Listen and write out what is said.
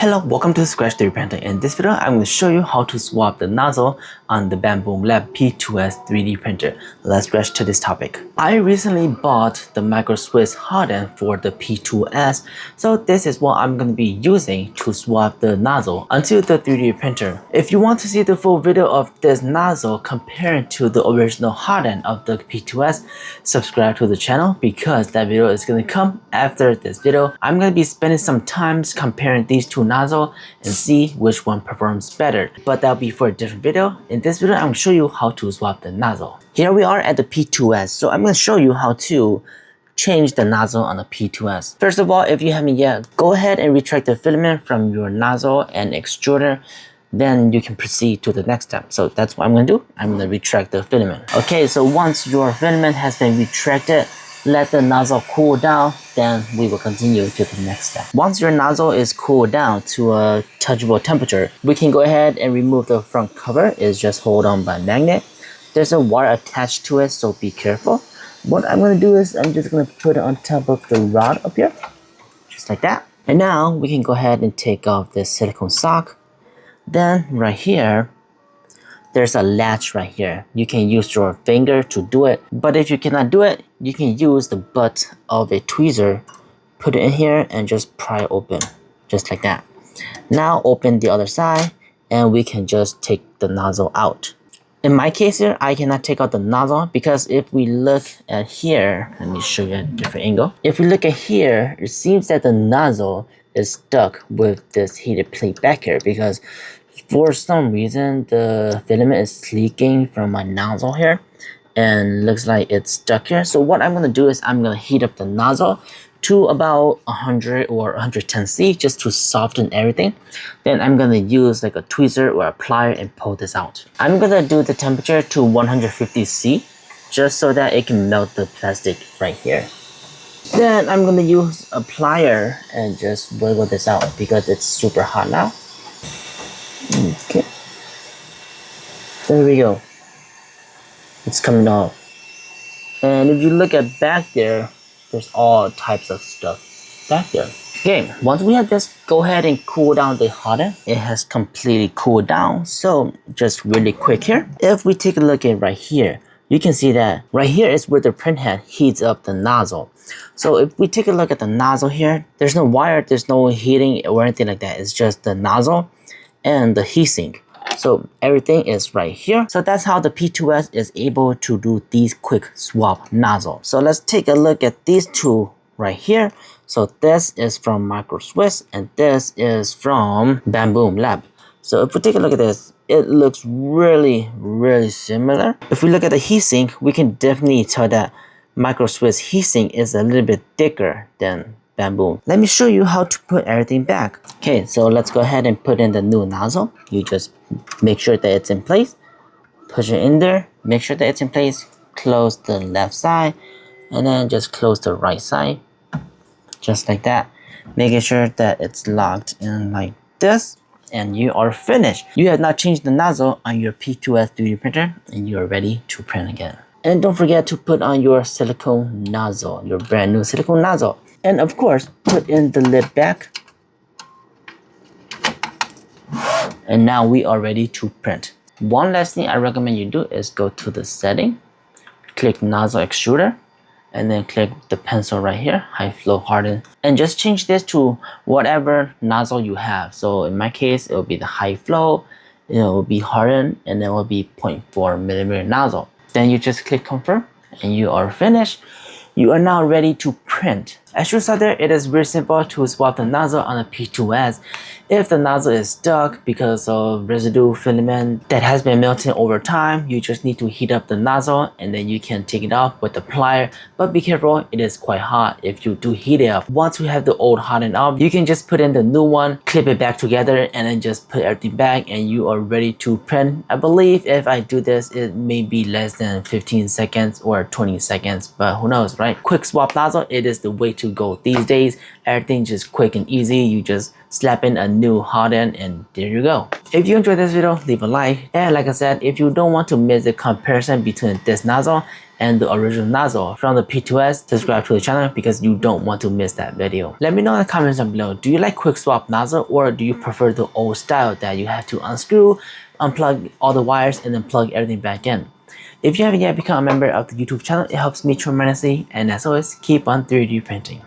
Hello, welcome to Scratch 3D Printing. In this video, I'm going to show you how to swap the nozzle on the Bambu Lab P2S 3D printer. Let's scratch to this topic. I recently bought the micro Swiss hot end for the P2S, so this is what I'm going to be using to swap the nozzle onto the 3D printer. If you want to see the full video of this nozzle compared to the original hot end of the P2S, subscribe to the channel because that video is going to come after this video. I'm going to be spending some time comparing these two nozzle and see which one performs better, but that'll be for a different video. In this video, I'm going to show you how to swap the nozzle. Here we are at the P2S, so I'm going to show you how to change the nozzle on the P2S. First of all, if you haven't yet, go ahead and retract the filament from your nozzle and extruder. Then you can proceed to the next step. So that's what I'm going to do. I'm going to retract the filament. Okay, so once your filament has been retracted, let the nozzle cool down, then we will continue to the next step. Once your nozzle is cooled down to a touchable temperature, we can go ahead and remove the front cover. It's just hold on by magnet. There's a wire attached to it, so be careful. What I'm going to do is I'm just going to put it on top of the rod up here, just like that. And now we can go ahead and take off this silicone sock. Then right here, there's a latch right here. You can use your finger to do it, but if you cannot do it, you can use the butt of a tweezer, put it in here and just pry it open, just like that. Now open the other side and we can just take the nozzle out. In my case here, I cannot take out the nozzle because if we look at here, let me show you at a different angle. If we look at here, it seems that the nozzle is stuck with this heated plate back here because for some reason the filament is leaking from my nozzle here and looks like it's stuck here. So what I'm going to do is I'm going to heat up the nozzle to about 100 or 110 C just to soften everything. Then I'm going to use like a tweezer or a plier and pull this out. I'm going to do the temperature to 150 C just so that it can melt the plastic right here. Then I'm going to use a plier and just wiggle this out because it's super hot now. Okay, there we go. It's coming off. And if you look at back there, there's all types of stuff back there. Okay, once we have this, go ahead and cool down the hot end. It has completely cooled down. So just really quick here. If we take a look at right here, you can see that right here is where the print head heats up the nozzle. So if we take a look at the nozzle here, there's no wire, there's no heating or anything like that. It's just the nozzle and the heatsink. So everything is right here. So that's how the P2S is able to do these quick swap nozzles. So let's take a look at these two right here. So this is from Micro Swiss and this is from Bambu Lab. So if we take a look at this, it looks really similar. If we look at the heatsink, we can definitely tell that Micro Swiss heatsink is a little bit thicker than Bambu. Let me show you how to put everything back. Okay, so let's go ahead and put in the new nozzle. You just make sure that it's in place. Push it in there. Make sure that it's in place. Close the left side. And then just close the right side. Just like that. Making sure that it's locked in like this. And you are finished. You have not changed the nozzle on your P2S 3D printer. And you are ready to print again. And don't forget to put on your silicone nozzle. Your brand new silicone nozzle. And of course, put in the lid back. And now we are ready to print. One last thing I recommend you do is go to the setting, click nozzle extruder, and then click the pencil right here, high flow harden, and just change this to whatever nozzle you have. So in my case, it will be the high flow, it will be hardened, and then it will be 0.4 millimeter nozzle. Then you just click confirm, and you are finished. You are now ready to print. As you saw there, it is very simple to swap the nozzle on the P2S. If the nozzle is stuck because of residue filament that has been melting over time, you just need to heat up the nozzle and then you can take it off with the plier. But be careful, it is quite hot if you do heat it up. Once you have the old hardened up, you can just put in the new one, clip it back together, and then just put everything back and you are ready to print. I believe if I do this, it may be less than 15 seconds or 20 seconds, but who knows, right? Quick swap nozzle, it is the way to go these days. Everything just quick and easy. You just slap in a new hot end and there you go. If you enjoyed this video, leave a like, and like I said, if you don't want to miss the comparison between this nozzle and the original nozzle from the P2S, subscribe to the channel because you don't want to miss that video. Let me know in the comments down below, do you like quick swap nozzle or do you prefer the old style that you have to unscrew, unplug all the wires, and then plug everything back in? If you haven't yet become a member of the YouTube channel, it helps me tremendously, and as always, keep on 3D printing.